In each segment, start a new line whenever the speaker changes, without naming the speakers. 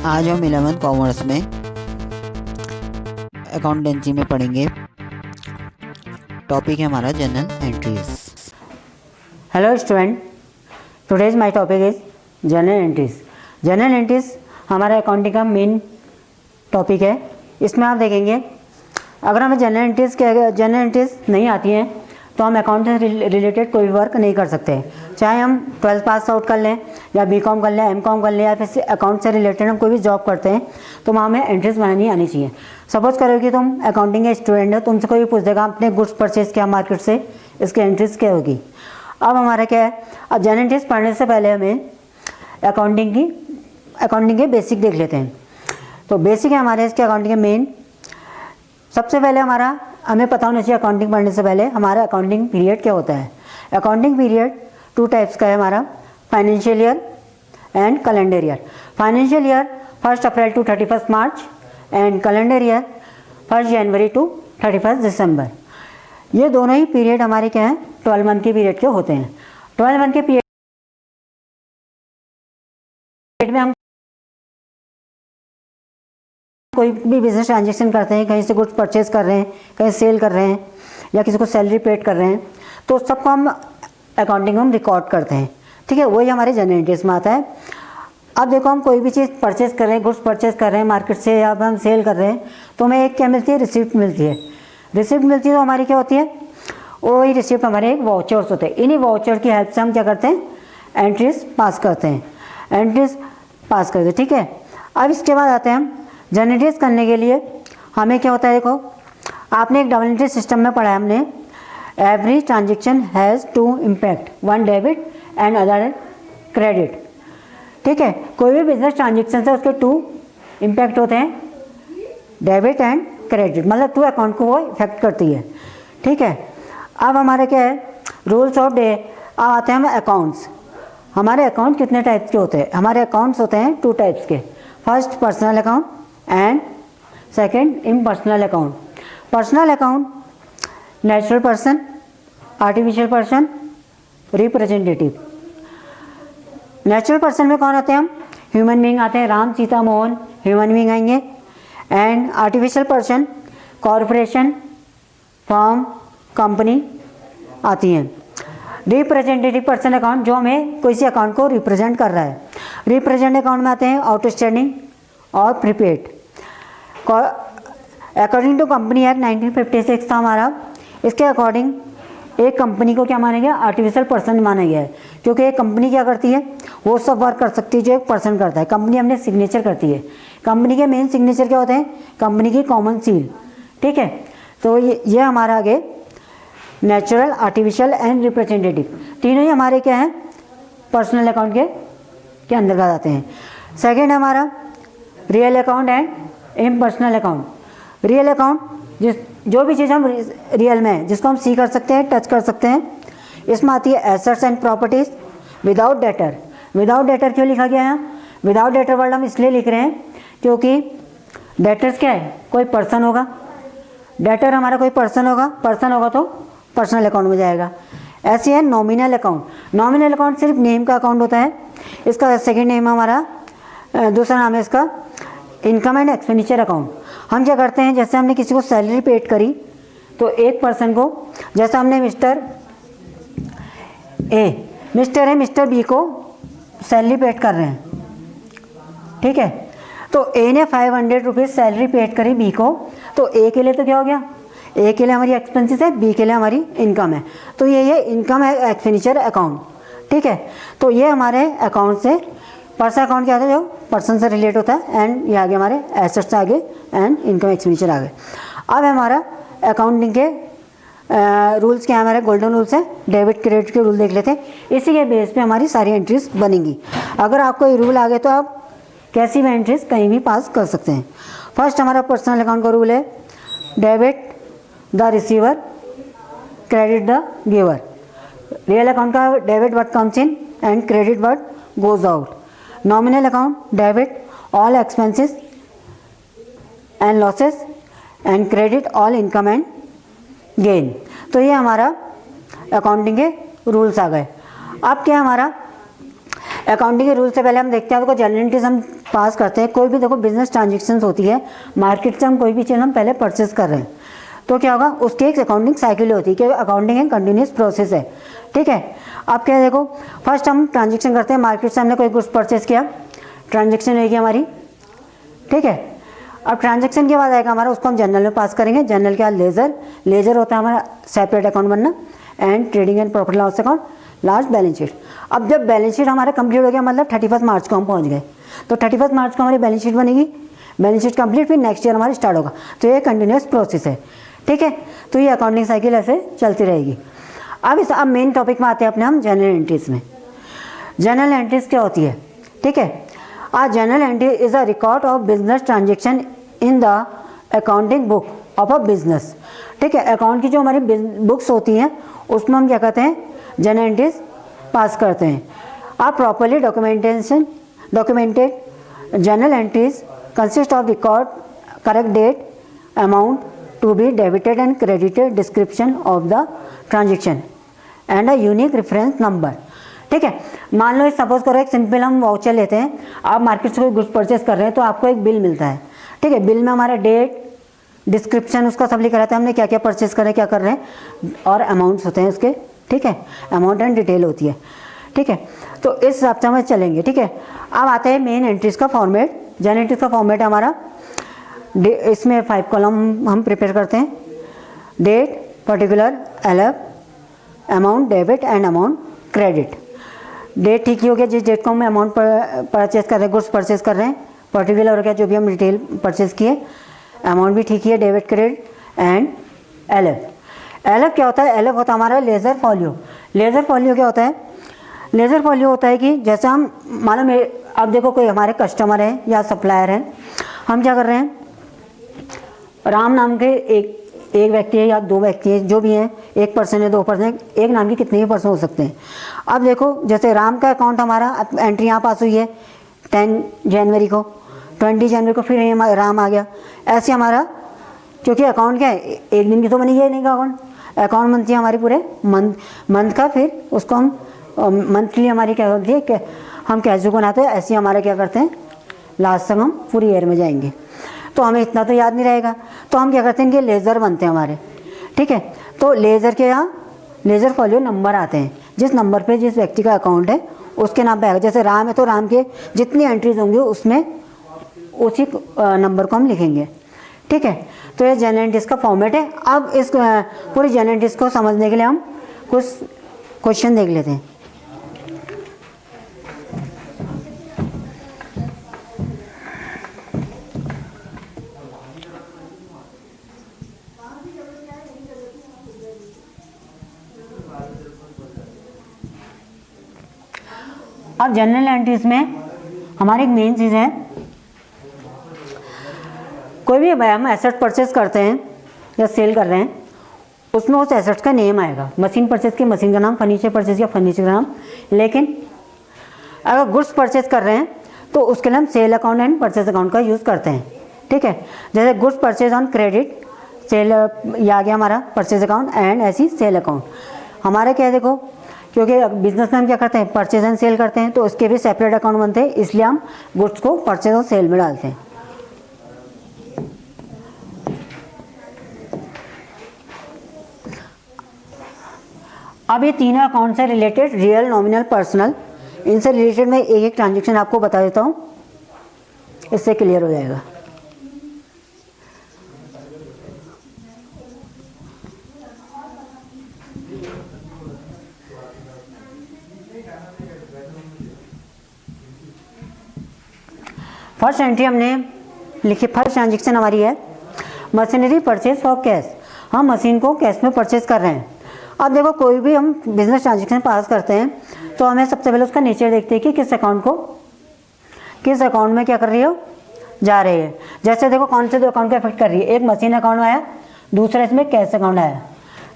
आज हम 11th commerce में अकाउंटेंसी में पढ़ेंगे। टॉपिक है हमारा general entries.
Hello student, today's my topic is general entries. General entries हमारा अकाउंटिंग का मेन टॉपिक है। इसमें आप देखेंगे अगर हमें जनरल एंट्रीज नहीं आती हैं तो हम अकाउंट से रिलेटेड कोई भी वर्क नहीं कर सकते। चाहे हम 12th पास आउट कर लें या बीकॉम कर लें, एमकॉम कर लें, या फिर अकाउंट से रिलेटेड हम कोई भी जॉब करते हैं तो वहाँ हमें एंट्रीज बनानी आनी चाहिए। सपोज करो कि तुम अकाउंटिंग के स्टूडेंट हो, तुमसे कोई भी पूछ देगा आपने गुड्स परचेज किया मार्केट से, इसकी एंट्रीज क्या होगी। अब हमारा क्या है, अब जनरल एंट्रीज पढ़ने से पहले हमें अकाउंटिंग के बेसिक देख लेते हैं। तो बेसिक है हमारे इसके अकाउंटिंग के मेन। सबसे पहले हमें पता होना चाहिए अकाउंटिंग पढ़ने से पहले हमारा अकाउंटिंग पीरियड क्या होता है। अकाउंटिंग पीरियड 2 टाइप्स का है हमारा, financial year and calendar year. Financial year 1 April to 31 March and calendar year 1 January to 31 December. ये दोनों ही पीरियड हमारे क्या हैं, 12 मंथ के पीरियड के होते हैं। 12 मंथ के पीरियड में हम कोई भी बिजनेस ट्रांजेक्शन करते हैं, कहीं से गुड्स परचेज कर रहे हैं, कहीं सेल कर रहे हैं, या किसी को सैलरी पेड कर रहे हैं, तो सबको हम अकाउंटिंग में हम रिकॉर्ड करते हैं। ठीक है, वही हमारे जनरल एंट्रीज में आता है। अब देखो हम कोई भी चीज़ परचेज कर रहे हैं, गुड्स परचेज कर रहे हैं मार्केट से, या हम सेल कर रहे हैं, तो हमें एक क्या मिलती है, रिसिप्ट मिलती है। रिसिप्ट मिलती है तो हमारी क्या होती है, वही रिसिप्ट हमारे एक वाउचर्स होते हैं। इन्हीं वाउचर की हेल्प से हम क्या करते हैं, एंट्रीज पास करते हैं। ठीक है, अब इसके बाद आते हैं हम जनरल एंट्रीज करने के लिए हमें क्या होता है। देखो आपने एक डबल एंट्री सिस्टम में पढ़ा है हमने, every transaction has 2 impact, 1 debit and other credit. ठीक है, कोई भी बिजनेस ट्रांजेक्शन है उसके 2 इम्पैक्ट होते हैं, डेबिट एंड क्रेडिट, मतलब 2 अकाउंट को वो इफेक्ट करती है। ठीक है, अब हमारे क्या है, रूल्स ऑफ डे। अब आते हैं हम अकाउंट्स। हमारे अकाउंट कितने टाइप्स के होते हैं, हमारे अकाउंट्स होते हैं 2 टाइप्स के। First personal account and second impersonal account. Personal account natural person, artificial person, representative. Natural person में कौन आते हैं, हम ह्यूमन बीइंग आते हैं, राम सीता मोहन ह्यूमन बीइंग आएंगे। And artificial person corporation, firm, company आती हैं। रिप्रेजेंटेटिव पर्सन अकाउंट जो हमें किसी अकाउंट को रिप्रेजेंट कर रहा है। रिप्रेजेंट अकाउंट में आते हैं आउटस्टैंडिंग और prepaid. According to company act 1956 था हमारा, इसके अकॉर्डिंग एक कंपनी को क्या माना गया, आर्टिफिशियल पर्सन माना गया है, क्योंकि एक कंपनी क्या करती है, वो सब वर्क कर सकती है जो एक पर्सन करता है। कंपनी हमने सिग्नेचर करती है। कंपनी के मेन सिग्नेचर क्या होते हैं, कंपनी की कॉमन सील। ठीक है, तो ये हमारा आगे नेचुरल, आर्टिफिशियल एंड रिप्रेजेंटेटिव तीनों ही हमारे क्या हैं, पर्सनल अकाउंट के अंदर आ जाते हैं। सेकेंड हमारा real account and impersonal account. Real account जो भी चीज़ हम रियल में है, जिसको हम सी कर सकते हैं, टच कर सकते हैं, इसमें आती है assets and properties without debtor. Without debtor क्यों लिखा गया है, विदाउट डेटर वर्ड हम इसलिए लिख रहे हैं क्योंकि डेटर्स क्या है, कोई पर्सन होगा, डेटर हमारा कोई पर्सन होगा तो पर्सनल अकाउंट में जाएगा। ऐसे है नॉमिनल अकाउंट। नॉमिनल अकाउंट सिर्फ नेम का अकाउंट होता है। इसका सेकेंड नेम हमारा, दूसरा नाम है इसका इनकम एंड एक्सपेंडिचर अकाउंट। हम क्या करते हैं, जैसे हमने किसी को सैलरी पेड करी तो एक पर्सन को, जैसे हमने मिस्टर मिस्टर बी को सैलरी पेड कर रहे हैं। ठीक है, तो ए ने 500 रुपीज़ सैलरी पेड करी बी को, तो ए के लिए तो क्या हो गया, ए के लिए हमारी एक्सपेंसेस है, बी के लिए हमारी इनकम है, तो ये इनकम है एक्सपेंडिचर अकाउंट। ठीक है, तो ये हमारे अकाउंट से पर्सनल अकाउंट क्या होता है, जो पर्सन से रिलेट होता है, एंड ये आगे हमारे एसेट्स आगे एंड इनकम एक्सपेंडिचर आगे। अब हमारा अकाउंटिंग के रूल्स क्या है, हमारे गोल्डन रूल्स है, डेबिट क्रेडिट के रूल देख लेते हैं। इसी के बेस पे हमारी सारी एंट्रीज बनेंगी। अगर आपको ये रूल आ गए तो आप कैसी भी एंट्रीज कहीं भी पास कर सकते हैं। फर्स्ट हमारा पर्सनल अकाउंट का रूल है, debit the receiver, credit the giver. Real account का debit what comes in and credit what goes out. Nominal account debit all expenses and losses and credit all income and gain. तो ये हमारा accounting के rules आ गए। अब क्या हमारा accounting के रूल से पहले हम देखते हैं, देखो जनरल एंट्रीज हम पास करते हैं। कोई भी देखो बिजनेस ट्रांजेक्शन्स होती है, मार्केट से हम कोई भी चीज़ हम पहले परचेस कर रहे हैं तो क्या होगा, उसकी एक अकाउंटिंग साइकिल होती है कि अकाउंटिंग एक कंटिन्यूस प्रोसेस है। ठीक है, अब क्या है, देखो फर्स्ट हम ट्रांजेक्शन करते हैं, मार्केट से हमने कोई गुड्स परचेस किया, ट्रांजेक्शन रहेगी हमारी। ठीक है, अब ट्रांजेक्शन के बाद आएगा हमारा, उसको हम जनरल में पास करेंगे। जनरल के बाद लेजर होता है हमारा सेपरेट अकाउंट बनना, and trading and profit loss account, last balance sheet. अब जब बैलेंस शीट हमारा कंप्लीट हो गया, मतलब 31 मार्च को हम पहुंच गए, तो 31 मार्च को हमारी बैलेंस शीट बनेगी। बैलेंस शीट कंप्लीट, फिर नेक्स्ट ईयर हमारी स्टार्ट होगा। तो ये कंटिन्यूस प्रोसेस है। ठीक है, तो ये अकाउंटिंग साइकिल ऐसे चलती रहेगी। अब मेन टॉपिक में आते हैं अपने हम जनरल एंट्रीज में। जनरल एंट्रीज क्या होती है? ठीक है, general entry is a record of business transaction in the accounting book of a business. ठीक है, अकाउंट की जो हमारी बुक्स होती हैं उसमें हम क्या कहते हैं, जनरल एंट्रीज पास करते हैं। आप properly documented journal entries consist of record, correct date, amount to be debited and credited, description of the transaction and a unique reference number. ठीक है, मान लो सपोज करो एक सिंपल हम वाउचर लेते हैं, आप मार्केट से कोई गुड्स परचेस कर रहे हैं तो आपको एक बिल मिलता है। ठीक है, बिल में हमारा डेट, डिस्क्रिप्शन उसका सब लिखा रहता है, हमने क्या क्या परचेस करें, क्या कर रहे हैं, और अमाउंट्स होते हैं उसके। ठीक है, अमाउंट एंड डिटेल होती है। ठीक है, तो इस हिसाब से हम चलेंगे। ठीक है, अब आता है मेन एंट्रीज का फॉर्मेट। जनरल एंट्रीज का फॉर्मेट हमारा, इसमें 5 कॉलम हम प्रिपेयर करते हैं। Date, particular, LF, amount debit and amount credit. Date ठीक ही हो गया, जिस डेट को हम अमाउंट परचेस कर रहे हैं, गुड्स परचेस कर रहे हैं। पर्टिकुलर हो गया जो भी हम डिटेल परचेस किए। अमाउंट भी ठीक ही है, debit credit and LF. LF क्या होता है? एलएफ होता है हमारा लेजर फॉलियो। लेजर फॉलियो क्या होता है? लेजर फॉलियो होता है कि जैसे हम मालूम है, अब देखो कोई हमारे कस्टमर है या सप्लायर है, हम क्या कर रहे हैं, राम नाम के एक व्यक्ति है या 2 व्यक्ति है, जो भी हैं, 1 पर्सन है, 2 पर्सन है, एक नाम के कितने भी पर्सन हो सकते हैं। अब देखो जैसे राम का अकाउंट हमारा एंट्री यहाँ पास हुई है 10 जनवरी को, 20 जनवरी को फिर ये राम आ गया। ऐसे हमारा, क्योंकि अकाउंट क्या है, एक दिन की तो बनी है नहीं का अकाउंट बनती है हमारी पूरे मंथ का, फिर उसको हम मंथली हमारी क्या होती है कि हम कैसे बनाते हैं, ऐसे हमारा क्या करते हैं, लास्ट तक हम पूरी ईयर में जाएंगे। तो हमें इतना तो याद नहीं रहेगा, तो हम क्या करते हैं, इनके लेज़र बनते हैं हमारे। ठीक है, तो लेज़र के यहाँ लेज़र फॉलियो नंबर आते हैं, जिस नंबर पे जिस व्यक्ति का अकाउंट है उसके नाम पे आएगा। जैसे राम है तो राम के जितनी एंट्रीज होंगी उसमें उसी नंबर को हम लिखेंगे। ठीक है, तो ये जनरल एंट्रीज का फॉर्मेट है। अब इस पूरी जनरल एंट्रीज को समझने के लिए हम कुछ क्वेश्चन देख लेते हैं। अब जनरल एंट्रीज में हमारी एक मेन चीज़ है, कोई भी हम एसेट परचेस करते हैं या सेल कर रहे हैं, उसमें उस एसेट का नेम आएगा। मशीन परचेस की मशीन का नाम, फर्नीचर परचेस किया फर्नीचर का नाम। लेकिन अगर गुड्स परचेस कर रहे हैं तो उसके लिए हम sale account and purchase account का यूज़ करते हैं। ठीक है, जैसे goods purchase on credit, sale ये आ गया हमारा परचेज अकाउंट, एंड ऐसी सेल अकाउंट। हमारा क्या है, देखो क्योंकि बिजनेस में हम क्या करते हैं, परचेज एंड सेल करते हैं, तो उसके भी सेपरेट अकाउंट बनते हैं, इसलिए हम गुड्स को परचेज और सेल में डालते हैं। अब ये तीनों अकाउंट से रिलेटेड, रियल, नॉमिनल, पर्सनल, इनसे रिलेटेड मैं एक एक ट्रांजेक्शन आपको बता देता हूँ, इससे क्लियर हो जाएगा। फर्स्ट एंट्री हमने लिखी, फर्स्ट ट्रांजेक्शन हमारी है मशीनरी परचेज फॉर कैश। हम मशीन को कैश में परचेज कर रहे हैं। अब देखो कोई भी हम बिजनेस ट्रांजेक्शन पास करते हैं तो हमें सबसे पहले उसका नेचर देखते हैं कि किस अकाउंट में क्या कर रही हो, जा रही है। जैसे देखो कौन से 2 अकाउंट को इफेक्ट कर रही है, एक मशीन अकाउंट आया, दूसरा इसमें कैश अकाउंट आया।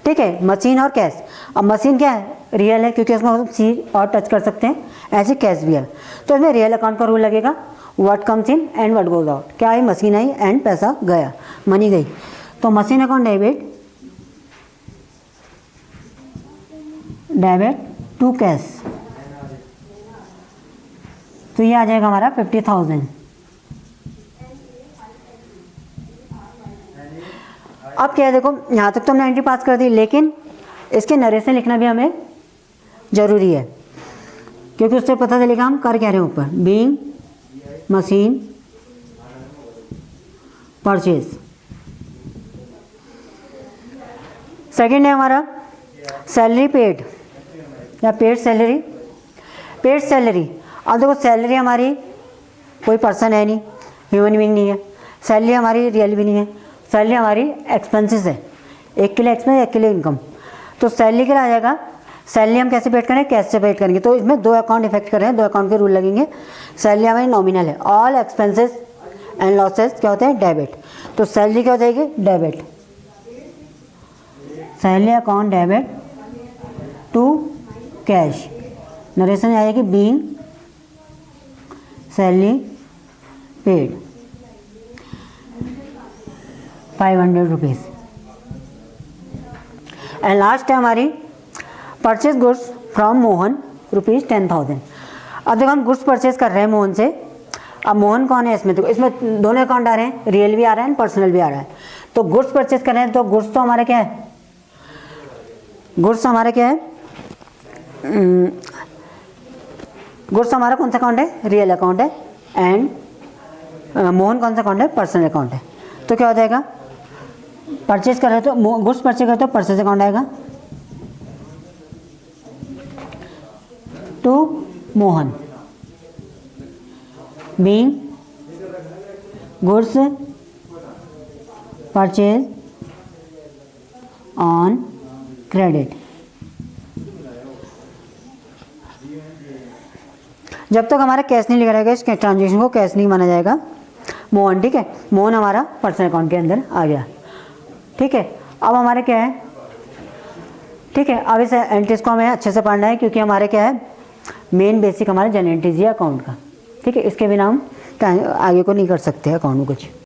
ठीक है, मशीन और कैश। अब मशीन क्या है, रियल है, क्योंकि उसमें हम सी और टच कर सकते हैं, ऐसे कैश भी है। तो इसमें रियल अकाउंट का रूल लगेगा, what comes in and what goes out. क्या है, मशीन आई एंड पैसा गया, मनी गई। तो machine account debit to cash, तो ये आ जाएगा हमारा 50,000। अब क्या है, देखो यहाँ तक तो हमने एंट्री पास कर दी, लेकिन इसके नरेशन लिखना भी हमें ज़रूरी है, क्योंकि उससे पता चलेगा हम कर क्या रहे हैं ऊपर। Being machine purchase. सेकेंड है हमारा सैलरी पेड या पेड सैलरी। पेड सैलरी, अब देखो सैलरी हमारी कोई पर्सन है नहीं, ह्यूमन बीइंग नहीं है, सैलरी हमारी रियल भी नहीं है, सैलरी हमारी एक्सपेंसेस है, एक के लिए एक्सपेंस एक के लिए इनकम। तो सैलरी के लिए आ जाएगा, सैलरी हम कैसे पेड करें, कैश से पेड करेंगे, तो इसमें दो अकाउंट इफेक्ट कर रहे हैं, दो अकाउंट के रूल लगेंगे। सैलरी हमारी नॉमिनल है, ऑल एक्सपेंसेस एंड लॉसेस क्या होते हैं, डेबिट। तो सैलरी क्या हो जाएगी, debit, salary account debit to cash. Narration आ जाएगी being salary paid 500 rupees. And last है हमारी परचेज गुड्स फ्रॉम मोहन ₹10,000। अब देखो हम गुड्स परचेज कर रहे हैं मोहन से। अब मोहन कौन है इसमें, तो इसमें दोनों अकाउंट आ रहे हैं, रियल भी आ रहा है पर्सनल भी आ रहा है। तो गुड्स परचेज कर रहे हैं, तो गुड्स तो हमारा क्या है, गुड्स हमारा क्या है, गुड्स हमारा कौन सा अकाउंट है, रियल अकाउंट है। एंड मोहन कौन सा अकाउंट है, पर्सनल अकाउंट है। तो क्या हो जाएगा, परचेज कर रहे तो गुड्स परचेज करते तो परचेज अकाउंट आएगा to Mohan, being goods purchase on credit. जब तक हमारा कैश नहीं लिखा रहेगा, इस ट्रांजेक्शन को कैश नहीं माना जाएगा। मोहन, ठीक है, मोहन हमारा पर्सनल अकाउंट के अंदर आ गया, ठीक है। अब हमारे क्या है, ठीक है, अब इस एंट्रीज को हमें अच्छे से पढ़ना है, क्योंकि हमारे क्या है, मेन बेसिक हमारे जनरल एंट्रीज है अकाउंट का, ठीक है। इसके बिना हम आगे को नहीं कर सकते अकाउंट में कुछ।